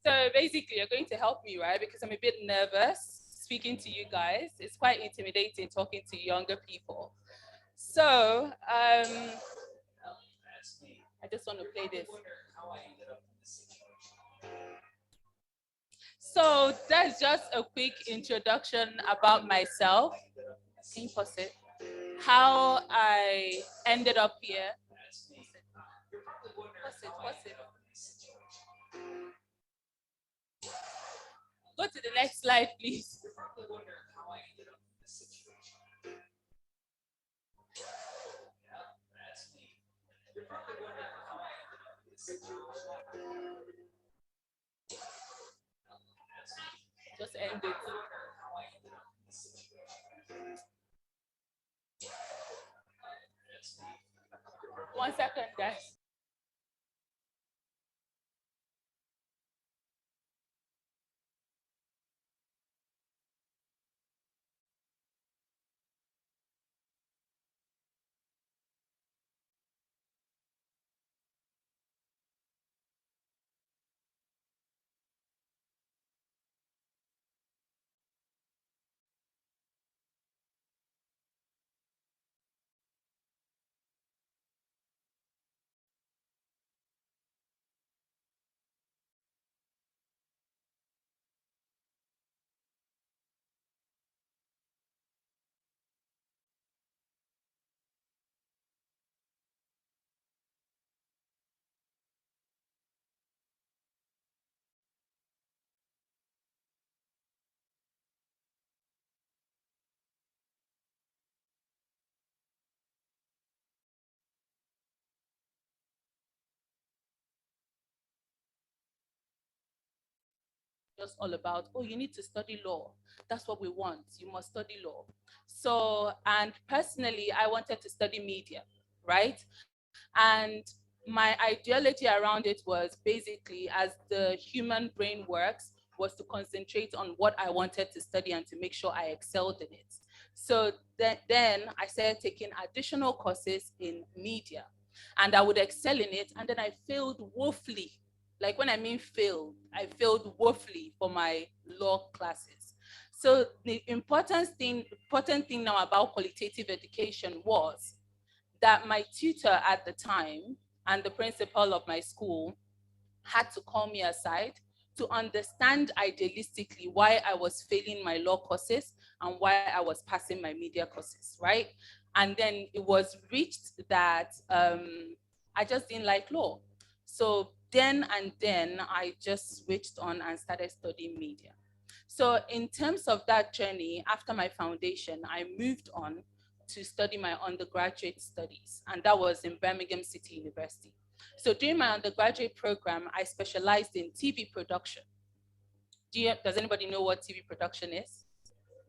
So basically, you're going to help me, right? Because I'm a bit nervous speaking to you guys. It's quite intimidating talking to younger people. So I just want to play this. So that's just a quick introduction about myself. Can you pause it? How I ended up here. Pause it. Go to the next slide, please. Just end it. 1 second, guys. Just all about, oh, you need to study law. That's what we want. You must study law. So, and personally, I wanted to study media, right? And my ideology around it was basically, as the human brain works, was to concentrate on what I wanted to study and to make sure I excelled in it. So then I started taking additional courses in media, and I would excel in it. And then I failed woefully. Like, when I mean failed, I failed woefully for my law classes. So the important thing now about qualitative education was that my tutor at the time and the principal of my school had to call me aside to understand idealistically why I was failing my law courses and why I was passing my media courses, right? And then it was reached that I just didn't like law. So then I just switched on and started studying media. So in terms of that journey, after my foundation, I moved on to study my undergraduate studies, and that was in Birmingham City University. So during my undergraduate program, I specialized in TV production. Does anybody know what TV production is?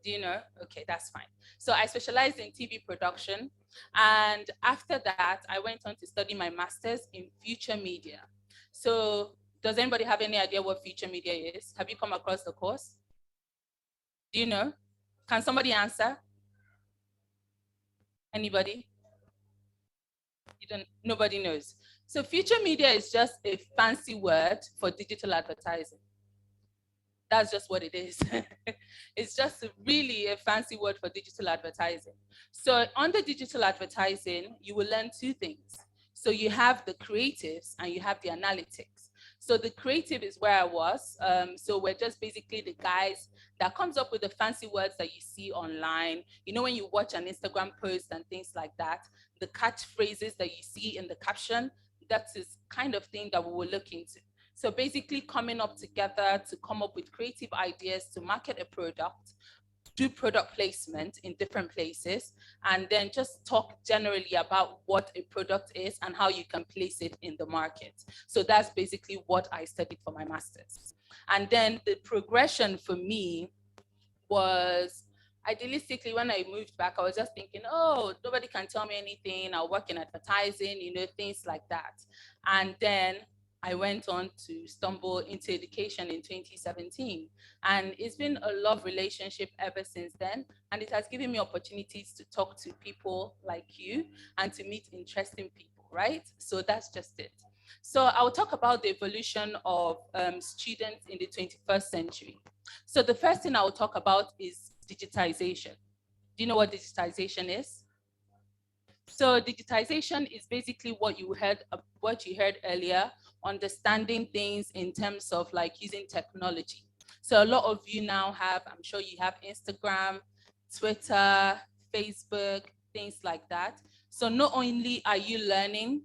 Do you know? Okay, that's fine. So I specialized in TV production. And after that, I went on to study my master's in future media. So does anybody have any idea what future media is? Have you come across the course? Do you know? Can somebody answer? Anybody? Nobody knows. So future media is just a fancy word for digital advertising. That's just what it is. It's just really a fancy word for digital advertising. So under digital advertising, you will learn two things. So you have the creatives and you have the analytics. So the creative is where I was. So we're just basically the guys that comes up with the fancy words that you see online. You know, when you watch an Instagram post and things like that, the catchphrases that you see in the caption, that is kind of thing that we will look into. So basically coming up together to come up with creative ideas to market a product, do product placement in different places, and then just talk generally about what a product is and how you can place it in the market. So that's basically what I studied for my master's. And then the progression for me was, idealistically, when I moved back, I was just thinking, oh, nobody can tell me anything. I'll work in advertising, you know, things like that. And then I went on to stumble into education in 2017. And it's been a love relationship ever since then. And it has given me opportunities to talk to people like you and to meet interesting people, right? So that's just it. So I'll talk about the evolution of students in the 21st century. So the first thing I will talk about is digitization. Do you know what digitization is? So digitization is basically what you heard earlier, understanding things in terms of like using technology. So a lot of you now have, I'm sure you have Instagram, Twitter, Facebook, things like that. So not only are you learning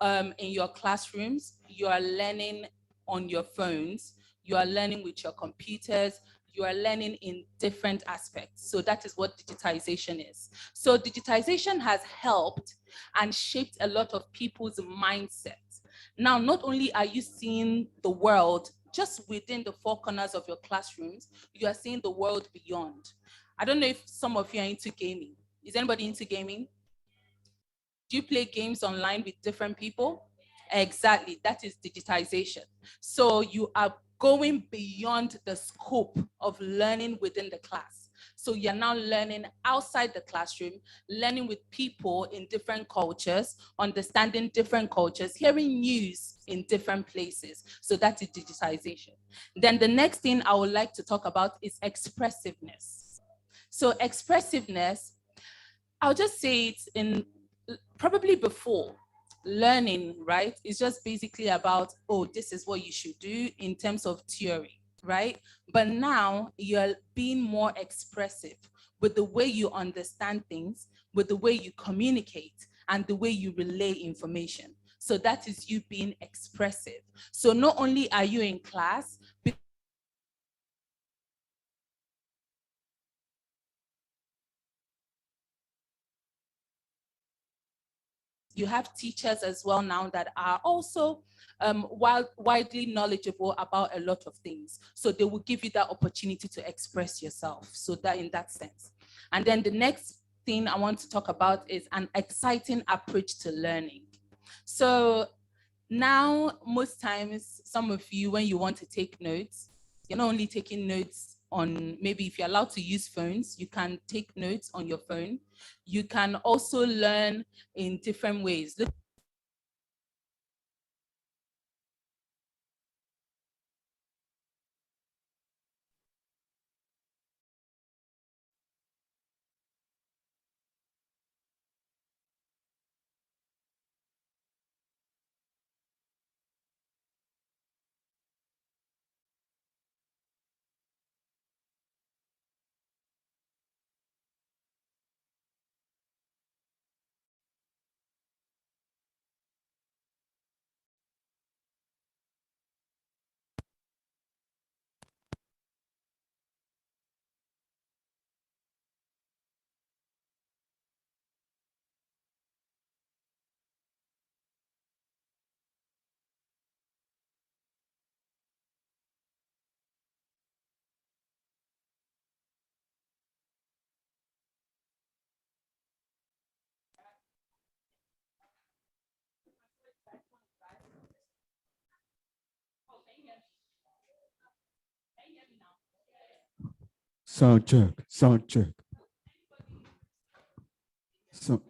in your classrooms, you are learning on your phones, you are learning with your computers, you are learning in different aspects. So that is what digitization is. So digitization has helped and shaped a lot of people's mindsets. Now, not only are you seeing the world just within the four corners of your classrooms, you are seeing the world beyond. I don't know if some of you are into gaming. Is anybody into gaming? Do you play games online with different people? Exactly, that is digitization. So you are going beyond the scope of learning within the class. So you're now learning outside the classroom, learning with people in different cultures, understanding different cultures, hearing news in different places. So that is digitization. Then the next thing I would like to talk about is expressiveness. So expressiveness, I'll just say it in probably before learning, right? It's just basically about, oh, this is what you should do in terms of theory, right? But now you're being more expressive with the way you understand things, with the way you communicate, and the way you relay information. So that is you being expressive. So not only are you in class, you have teachers as well now that are also widely knowledgeable about a lot of things. So they will give you that opportunity to express yourself. So that in that sense. And then the next thing I want to talk about is an exciting approach to learning. So now, most times, some of you, when you want to take notes, you're not only taking notes on, maybe if you're allowed to use phones, you can take notes on your phone. You can also learn in different ways. Sound check, sound check. So,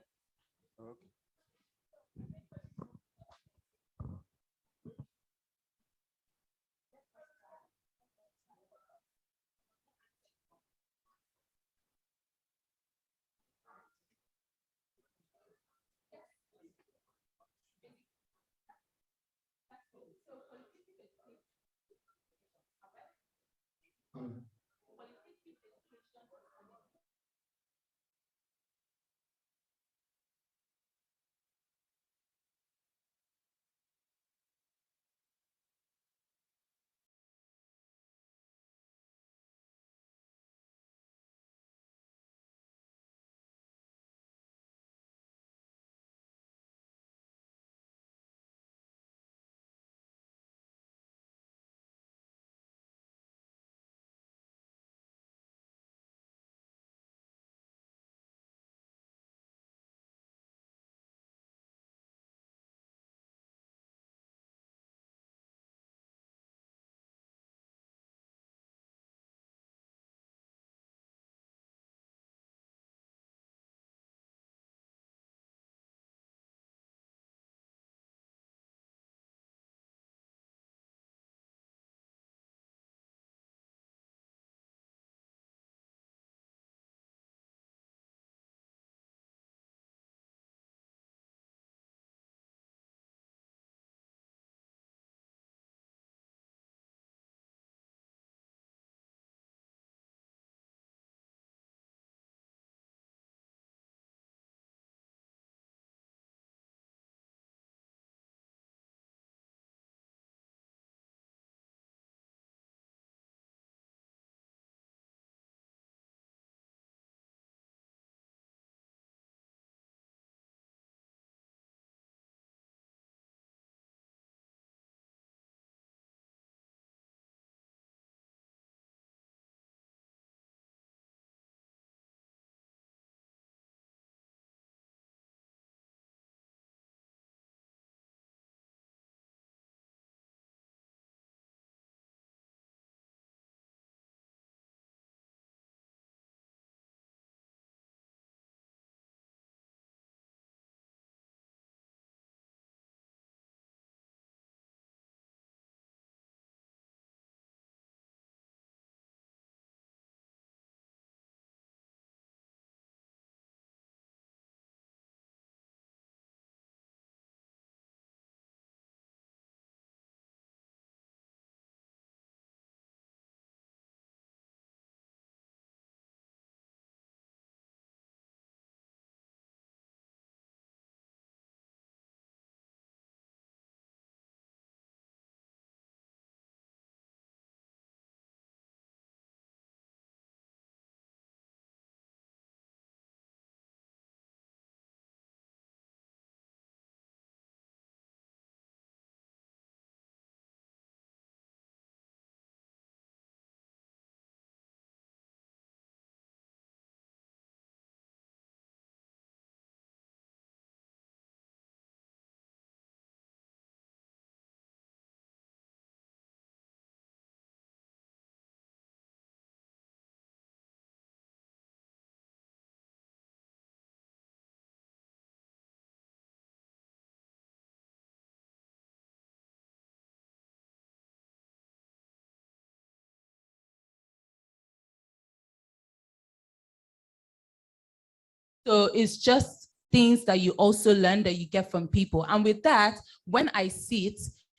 So it's just things that you also learn that you get from people. And with that, when I sit,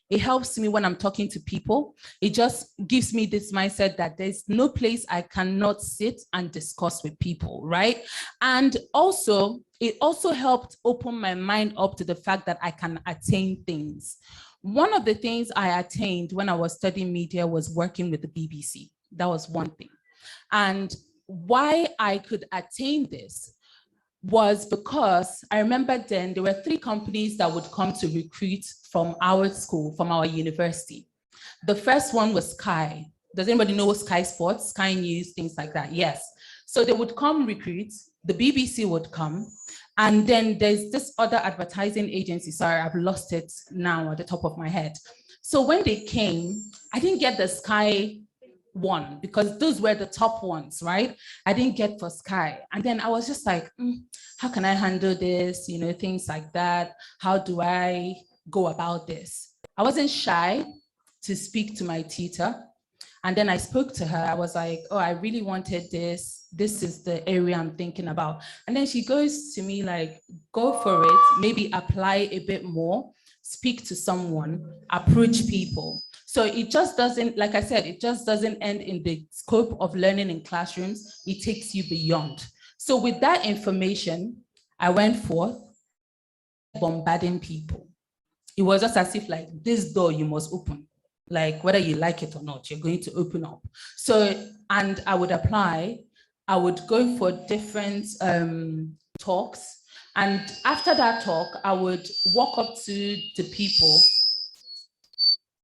it helps me when I'm talking to people. It just gives me this mindset that there's no place I cannot sit and discuss with people, right? And also, it also helped open my mind up to the fact that I can attain things. One of the things I attained when I was studying media was working with the BBC. That was one thing. And why I could attain this was because I remember then there were 3 companies that would come to recruit from our school, from our university. The first one was Sky. Does anybody know Sky Sports, Sky News, things like that? Yes. So they would come recruit, the BBC would come, and then there's this other advertising agency, sorry, I've lost it now at the top of my head. So when they came, I didn't get the Sky one because those were the top ones, right? I didn't get for Sky. And then I was just like, how can I handle this? You know, things like that. How do I go about this? I wasn't shy to speak to my tutor. And then I spoke to her. I was like, oh, I really wanted this. This is the area I'm thinking about. And then she goes to me like, go for it, maybe apply a bit more, speak to someone, approach people. So it just doesn't, like I said, it just doesn't end in the scope of learning in classrooms. It takes you beyond. So with that information, I went forth, bombarding people. It was just as if like, this door you must open. Like whether you like it or not, you're going to open up. So, and I would apply, I would go for different talks. And after that talk, I would walk up to the people.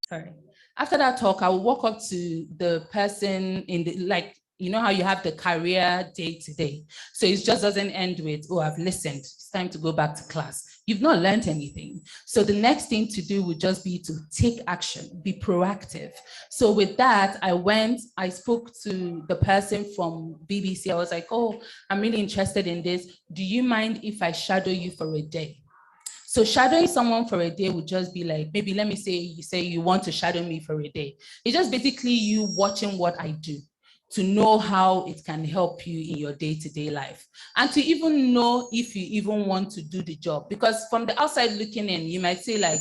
Sorry. After that talk, I would walk up to the person in the, like, you know how you have the career day to day. So it just doesn't end with, oh, I've listened, it's time to go back to class. You've not learned anything. So the next thing to do would just be to take action, be proactive. So with that, I spoke to the person from BBC. I was like, oh, I'm really interested in this. Do you mind if I shadow you for a day? So shadowing someone for a day would just be like, maybe let me say, you say you want to shadow me for a day. It's just basically you watching what I do to know how it can help you in your day-to-day life. And to even know if you even want to do the job. Because from the outside looking in, you might say like,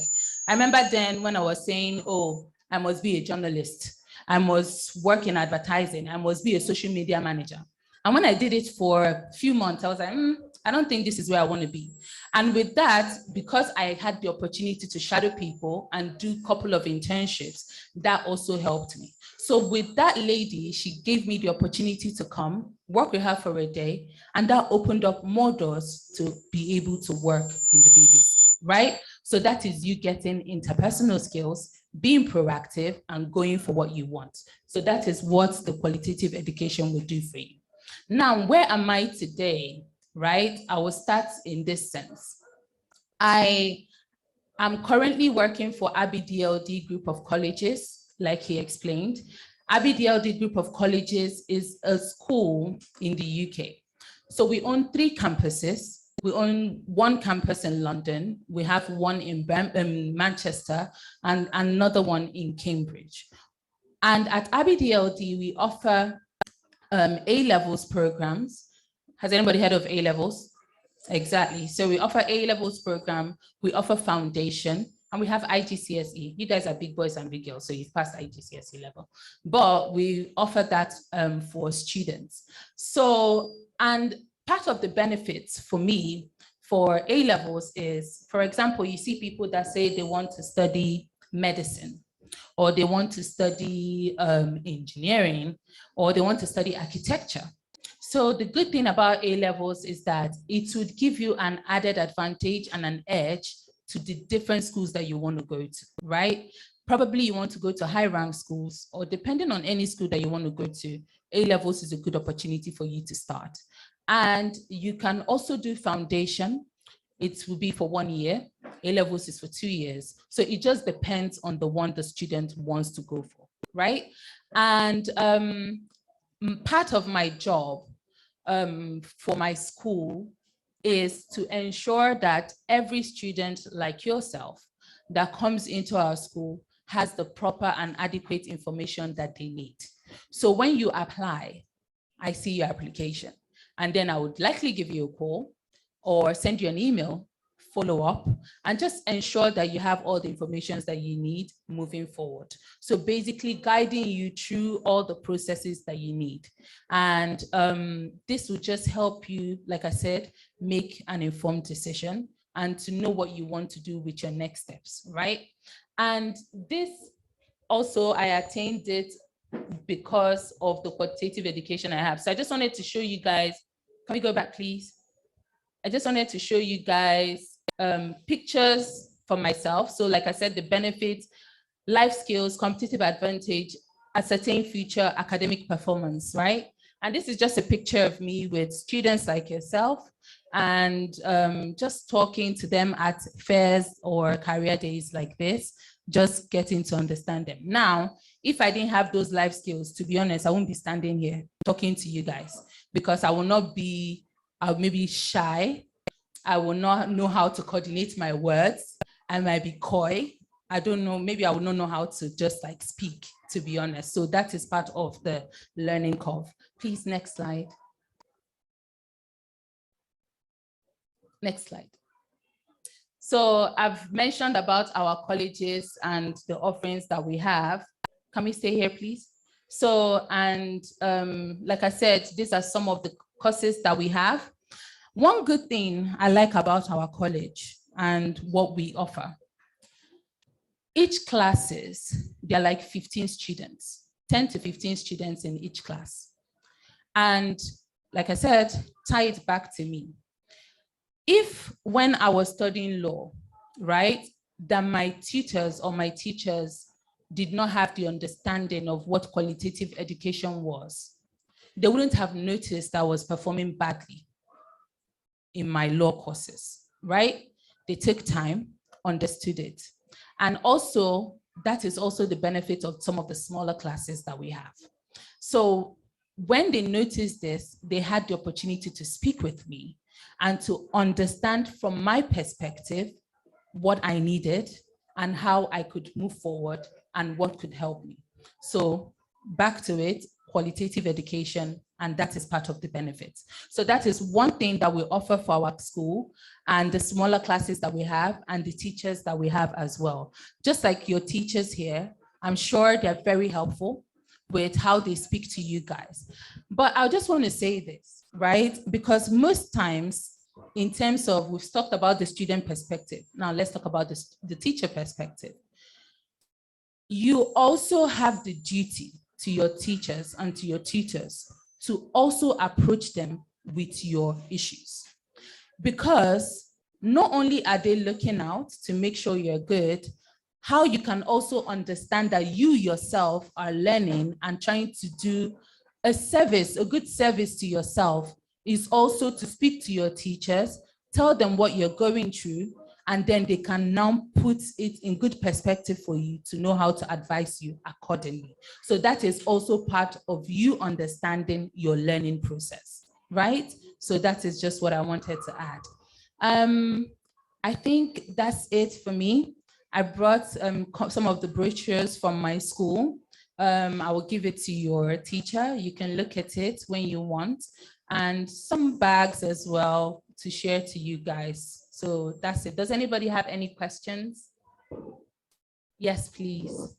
I remember then when I was saying, oh, I must be a journalist. I must work in advertising. I must be a social media manager. And when I did it for a few months, I was like, I don't think this is where I want to be. And with that, because I had the opportunity to shadow people and do a couple of internships, that also helped me. So with that lady, she gave me the opportunity to come, work with her for a day, and that opened up more doors to be able to work in the BBC, right? So that is you getting interpersonal skills, being proactive, and going for what you want. So that is what the qualitative education will do for you. Now, where am I today? Right? I will start in this sense. I am currently working for ABDLD Group of Colleges, like he explained. ABDLD Group of Colleges is a school in the UK. So we own 3 campuses. We own 1 campus in London. We have one in Manchester and another one in Cambridge. And at ABDLD, we offer A-levels programs. Has anybody heard of A-levels? Exactly. So we offer A-levels program, we offer foundation, and we have IGCSE. You guys are big boys and big girls, so you've passed IGCSE level. But we offer that for students. So, and part of the benefits for me for A-levels is, for example, you see people that say they want to study medicine, or they want to study engineering, or they want to study architecture. So the good thing about A-levels is that it would give you an added advantage and an edge to the different schools that you want to go to, right? Probably you want to go to high-rank schools, or depending on any school that you want to go to, A-levels is a good opportunity for you to start. And you can also do foundation. It will be for 1 year. A-levels is for 2 years. So it just depends on the one the student wants to go for, right? And part of my job for my school is to ensure that every student like yourself that comes into our school has the proper and adequate information that they need. So when you apply, I see your application. And then I would likely give you a call or send you an email, follow up, and just ensure that you have all the information that you need moving forward. So basically guiding you through all the processes that you need. And this will just help you, like I said, make an informed decision and to know what you want to do with your next steps, right? And this also, I attained it because of the qualitative education I have. So I just wanted to show you guys, can we go back, please? I just wanted to show you guys pictures for myself. So like I said, the benefits, life skills, competitive advantage, ascertain future academic performance, right? And this is just a picture of me with students like yourself and just talking to them at fairs or career days like this, just getting to understand them. Now, if I didn't have those life skills, to be honest, I won't be standing here talking to you guys because I will not be, I'll maybe shy. I will not know how to coordinate my words. I might be coy. I don't know, maybe I will not know how to just like speak, to be honest. So that is part of the learning curve. Please, next slide. Next slide. So I've mentioned about our colleges and the offerings that we have. Can we stay here, please? So, and like I said, these are some of the courses that we have. One good thing I like about our college and what we offer, each classes, there are like 15 students, 10 to 15 students in each class. And like I said, tie it back to me. If when I was studying law, right, that my tutors or my teachers did not have the understanding of what qualitative education was, they wouldn't have noticed I was performing badly in my law courses, right? They took time, understood it. And also, that is also the benefit of some of the smaller classes that we have. So when they noticed this, they had the opportunity to speak with me and to understand from my perspective what I needed and how I could move forward and what could help me. So back to it, qualitative education, and that is part of the benefits. So that is one thing that we offer for our school and the smaller classes that we have and the teachers that we have as well. Just like your teachers here, I'm sure they're very helpful with how they speak to you guys. But I just want to say this, right? Because most times, in terms of, we've talked about the student perspective. Now let's talk about the teacher perspective. You also have the duty to your teachers and to your tutors to also approach them with your issues. Because not only are they looking out to make sure you're good, how you can also understand that you yourself are learning and trying to do a service, a good service to yourself, is also to speak to your teachers, tell them what you're going through, and then they can now put it in good perspective for you to know how to advise you accordingly. So that is also part of you understanding your learning process, right? So that is just what I wanted to add. I think that's it for me. I brought some of the brochures from my school. I will give it to your teacher. You can look at it when you want, and some bags as well to share to you guys. So that's it. Does anybody have any questions? Yes, please.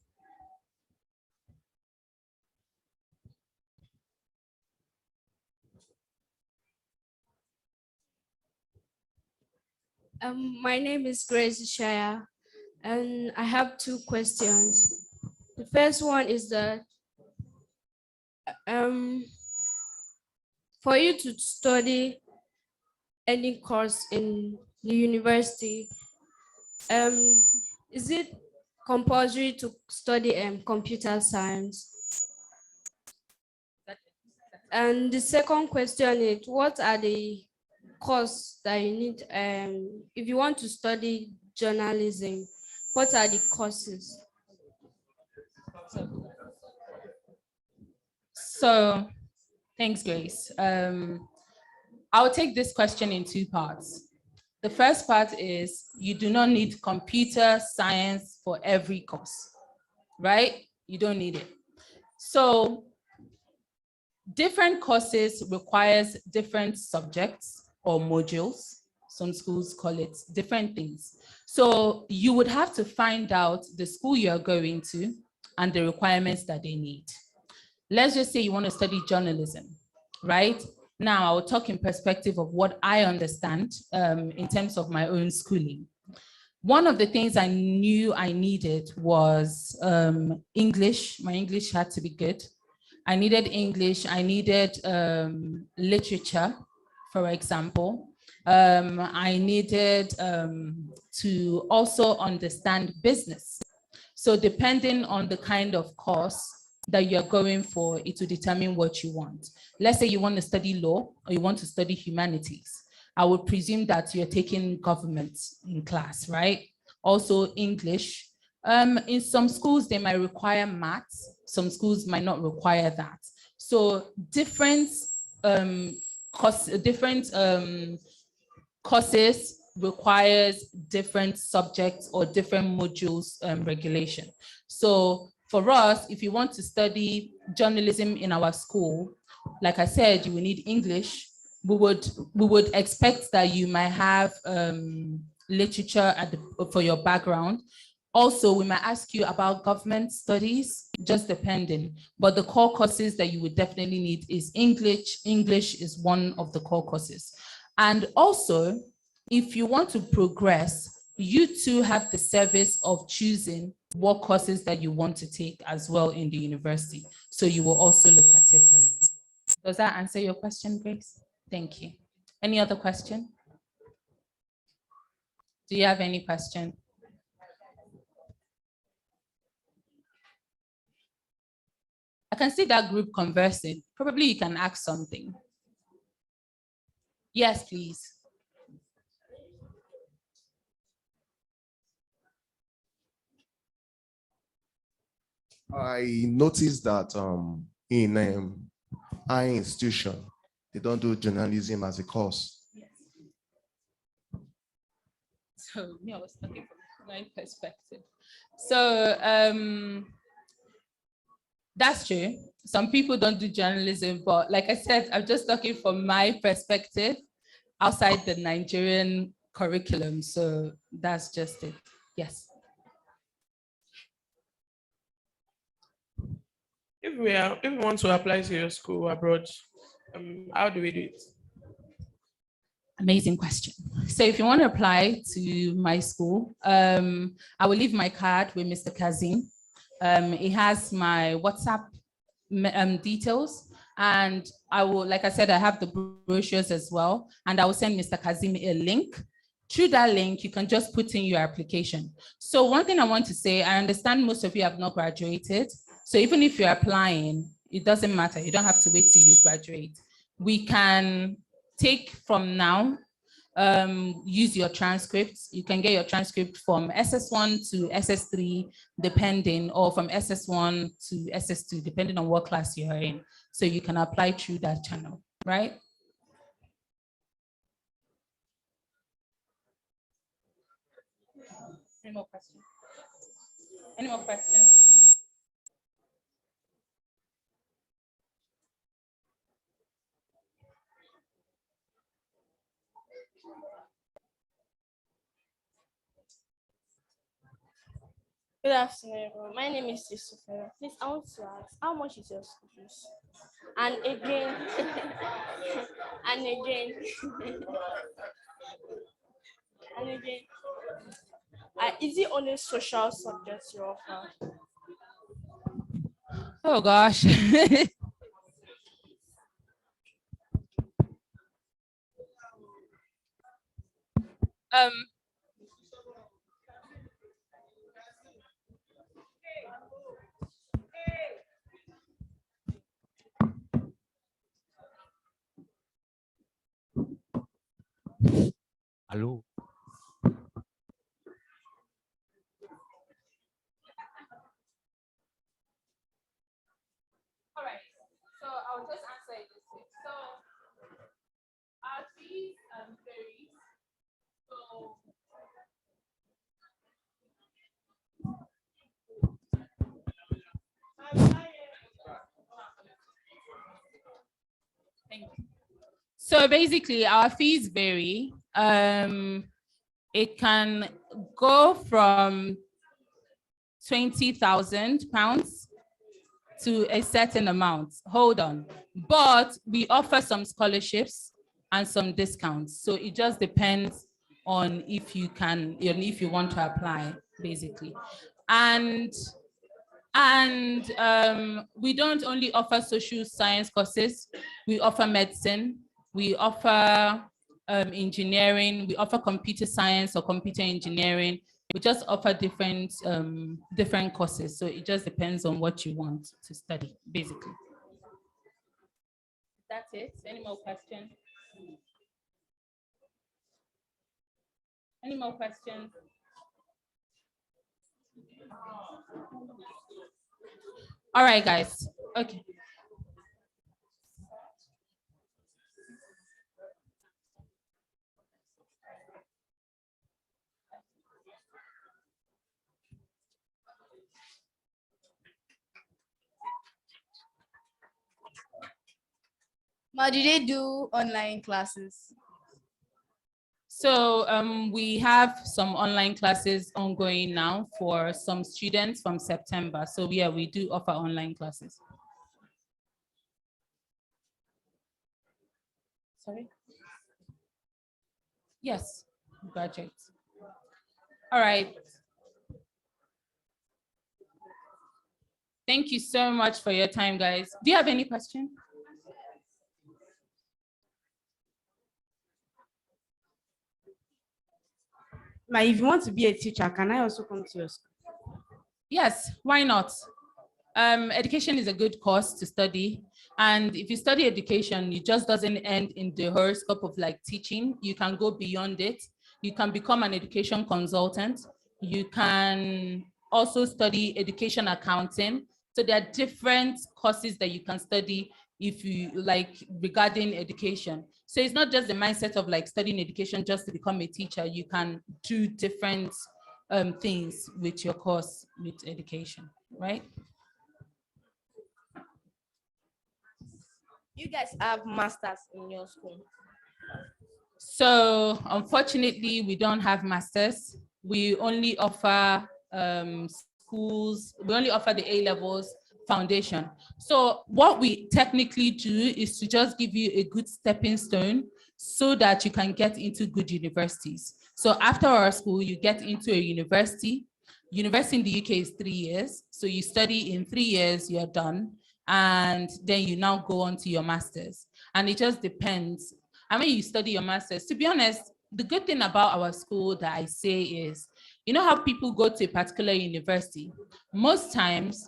My name is Grace Shaya, and I have two questions. The first one is that for you to study any course in the university, is it compulsory to study computer science? And the second question is, what are the courses that you need if you want to study journalism? What are the courses? So thanks, Grace. I'll take this question in two parts. The first part is you do not need computer science for every course, right? You don't need it. So Different courses requires different subjects or modules. Some schools call it different things. So you would have to find out the school you're going to and the requirements that they need. Let's just say you want to study journalism, right? Now I will talk in perspective of what I understand in terms of my own schooling. One of the things I knew I needed was English. My English had to be good. I needed English. I needed literature, for example. I needed to also understand business. So depending on the kind of course that you're going for, it will determine what you want. Let's say you want to study law or you want to study humanities. I would presume that you're taking government in class, right? Also English. In some schools, they might require maths. Some schools might not require that. So different courses requires different subjects or different modules regulation. So for us, if you want to study journalism in our school, like I said, you will need English. We would expect that you might have literature for your background. Also, we might ask you about government studies, just depending. But the core courses that you would definitely need is English. English is one of the core courses. And also, if you want to progress, you too have the service of choosing what courses that you want to take as well in the university. So you will also look at it as well. Does that answer your question, Grace? Thank you. Any other question? Do you have any question? I can see that group conversing. Probably you can ask something. Yes, please. I noticed that in high institution, they don't do journalism as a course. Yes. So me, I was talking from my perspective. So that's true. Some people don't do journalism, but like I said, I'm just talking from my perspective outside the Nigerian curriculum. So that's just it. Yes. If we want to apply to your school abroad, how do we do it? Amazing question. So if you want to apply to my school, I will leave my card with Mr. Kazim. It has my WhatsApp details, and I will, like I said, I have the brochures as well, and I will send Mr. Kazim a link. Through that link, you can just put in your application. So one thing I want to say, I understand most of you have not graduated. So even if you're applying, it doesn't matter. You don't have to wait till you graduate. We can take from now, use your transcripts. You can get your transcript from SS1 to SS3, depending, or from SS1 to SS2, depending on what class you're in. So you can apply through that channel, right? Any more questions? Any more questions? Good afternoon, everyone. My name is Yusufa. Please, I want to ask, how much is your school fees? And again, and again, and again, is it only social subjects you offer? Oh gosh. um, Hello. all right. So I'll just answer it this way. So our fees varies. So Thank you. So basically, our fees vary. It can go from £20,000 to a certain amount. Hold on. But we offer some scholarships and some discounts. So it just depends on if you can, if you want to apply, basically. And we don't only offer social science courses, we offer medicine, we offer engineering, we offer computer science or computer engineering. We just offer different courses. So it just depends on what you want to study, basically. That's it. Any more questions? Any more questions? All right, guys. Okay. Ma, do they do online classes? So we have some online classes ongoing now for some students from September. So yeah, we do offer online classes. Sorry? Yes, graduates. All right. Thank you so much for your time, guys. Do you have any questions? Ma, if you want to be a teacher, can I also come to your school? Yes, why not? Education is a good course to study. And if you study education, it just doesn't end in the horoscope of like teaching. You can go beyond it. You can become an education consultant. You can also study education accounting. So there are different courses that you can study if you like regarding education. So it's not just the mindset of like studying education just to become a teacher. You can do different things with your course with education, right? You guys have masters in your school? So unfortunately, we don't have masters. We only offer schools, we only offer the A-levels foundation. So what we technically do is to just give you a good stepping stone so that you can get into good universities. So after our school, you get into a university. University in the UK is 3 years. So you study in 3 years, you're done. And then you now go on to your master's. And it just depends. I mean, you study your master's. To be honest, the good thing about our school that I say is, you know how people go to a particular university? Most times,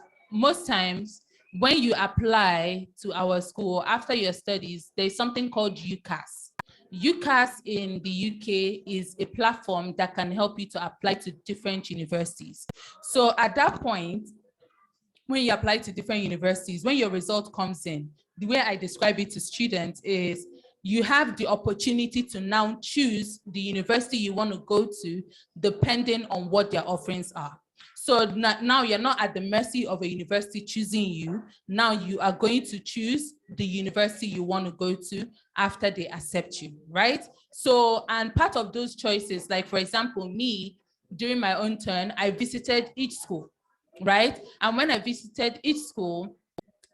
when you apply to our school after your studies, there's something called UCAS. UCAS in the UK is a platform that can help you to apply to different universities. So at that point, when you apply to different universities, when your result comes in, the way I describe it to students is you have the opportunity to now choose the university you want to go to depending on what their offerings are. So now you're not at the mercy of a university choosing you. Now you are going to choose the university you want to go to after they accept you, right? So, and part of those choices, like for example, me, during my own turn, I visited each school, right? And when I visited each school,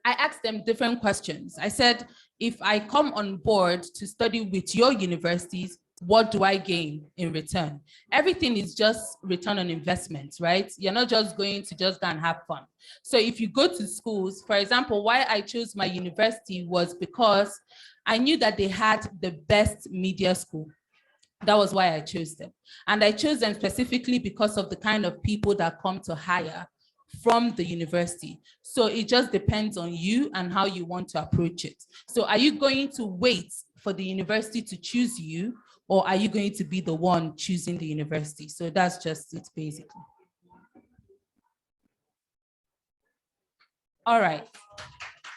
I asked them different questions. I said, if I come on board to study with your universities, what do I gain in return? Everything is just return on investment, right? You're not just going to just go and have fun. So if you go to schools, for example, why I chose my university was because I knew that they had the best media school. That was why I chose them. And I chose them specifically because of the kind of people that come to hire from the university. So it just depends on you and how you want to approach it. So are you going to wait for the university to choose you, or are you going to be the one choosing the university? So that's just it, basically. All right.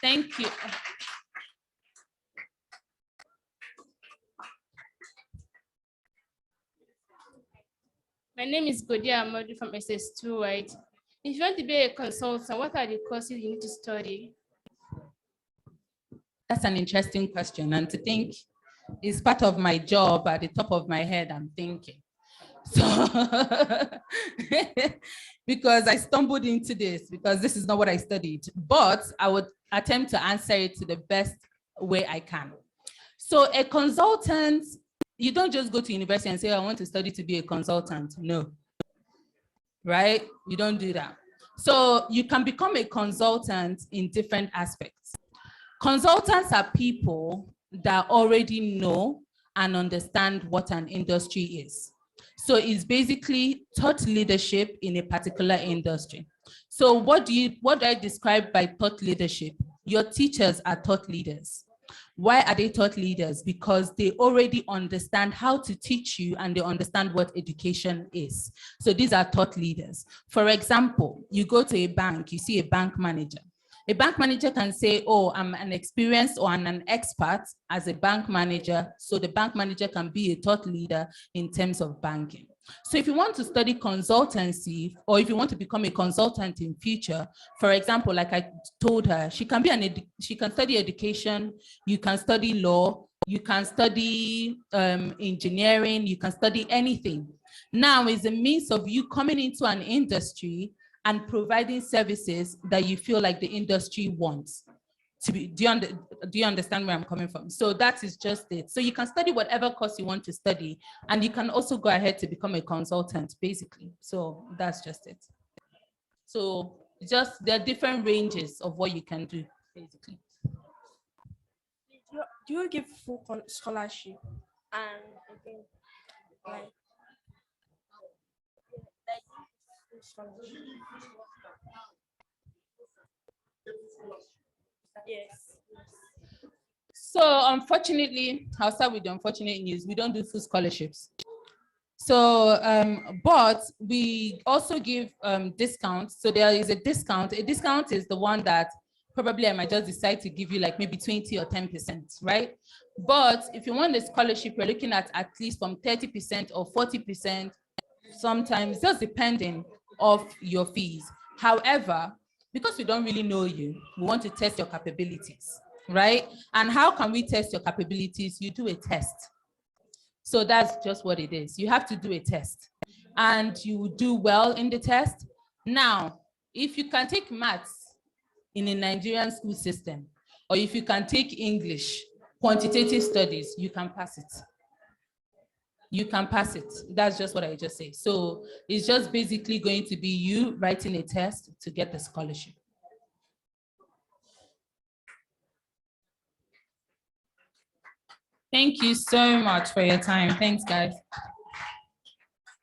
Thank you. My name is Godia Amadu from SS2, right? If you want to be a consultant, what are the courses you need to study? That's an interesting question. And to think is part of my job. At the top of my head, I'm thinking. So, because I stumbled into this, because this is not what I studied, but I would attempt to answer it to the best way I can. So a consultant, you don't just go to university and say, I want to study to be a consultant. No, right? You don't do that. So you can become a consultant in different aspects. Consultants are people that already know and understand what an industry is. So it's basically thought leadership in a particular industry. So what do I describe by thought leadership? Your teachers are thought leaders. Why are they thought leaders? Because they already understand how to teach you and they understand what education is. So these are thought leaders. For example, you go to a bank, you see a bank manager. A bank manager can say, oh, I'm an experienced or I'm an expert as a bank manager. So the bank manager can be a thought leader in terms of banking. So if you want to study consultancy, or if you want to become a consultant in future, for example, like I told her, she can study education, you can study law, you can study engineering, you can study anything. Now is a means of you coming into an industry and providing services that you feel like the industry wants. Do you understand where I'm coming from? So that is just it. So you can study whatever course you want to study, and you can also go ahead to become a consultant, basically. So that's just it. So there are different ranges of what you can do, basically. Do you give full scholarship? And again, like full scholarship. Yes. So unfortunately, I'll start with the unfortunate news. We don't do full scholarships. So, but we also give discounts. So there is a discount. A discount is the one that probably I might just decide to give you like maybe 20 or 10%, right? But if you want a scholarship, we're looking at least from 30% or 40%, sometimes just depending of your fees. However, because we don't really know you, we want to test your capabilities, right? And how can we test your capabilities? You do a test. So that's just what it is. You have to do a test and you do well in the test. Now, if you can take maths in a Nigerian school system, or if you can take English, quantitative studies, you can pass it. You can pass it. That's just what I just say. So it's just basically going to be you writing a test to get the scholarship. Thank you so much for your time. Thanks, guys.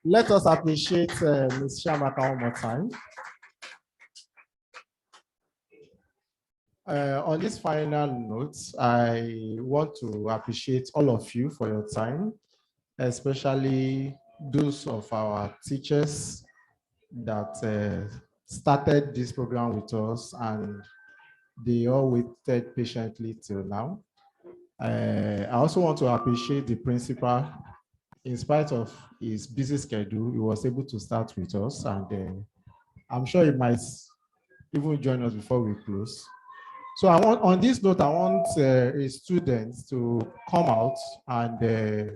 Let us appreciate Ms. Chiamaka one more time. On this final note, I want to appreciate all of you for your time, especially those of our teachers that started this program with us and they all waited patiently till now. I also want to appreciate the principal. In spite of his busy schedule, he was able to start with us, and I'm sure he might even join us before we close. So on this note, I want students to come out and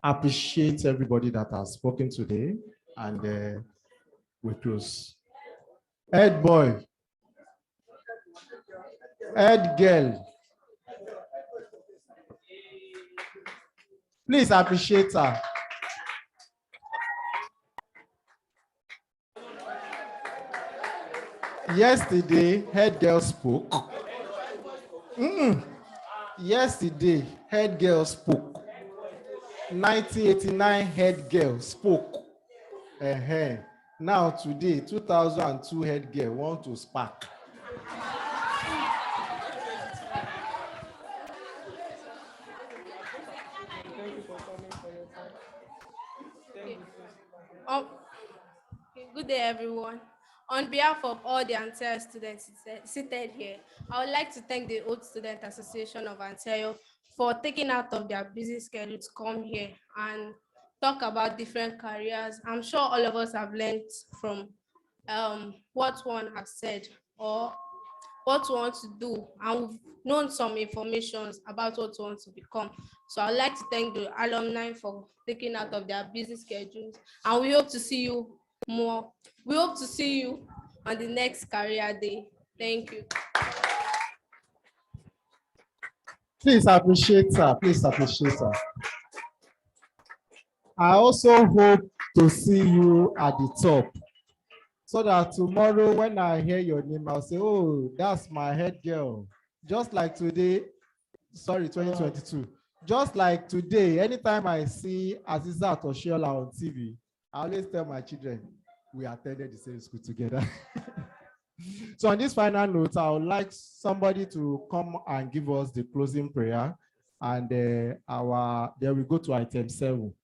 appreciate everybody that has spoken today, and we close. Head boy, head girl, please appreciate her. Yesterday, head girl spoke. Yesterday, head girl spoke. 1989, head girl spoke. Now today, 2002, head girl want to spark. Thank you for coming for your time. Thank you. Good day, everyone. On behalf of all the Ontario students seated here, I would like to thank the Old Student Association of Ontario for taking out of their busy schedule to come here and talk about different careers. I'm sure all of us have learned from what one has said or what we want to do, and we've known some information about what we want to become. So I'd like to thank the alumni for taking out of their busy schedules, and we hope to see you more. We hope to see you on the next career day. Thank you. Please appreciate her. Please appreciate her. I also hope to see you at the top, so that tomorrow when I hear your name, I'll say, oh, that's my head girl. Just like today, sorry, 2022. Just like today, anytime I see Azizat or Shiola on TV, I always tell my children, we attended the same school together. So on this final note, I would like somebody to come and give us the closing prayer, and then we go to item 7.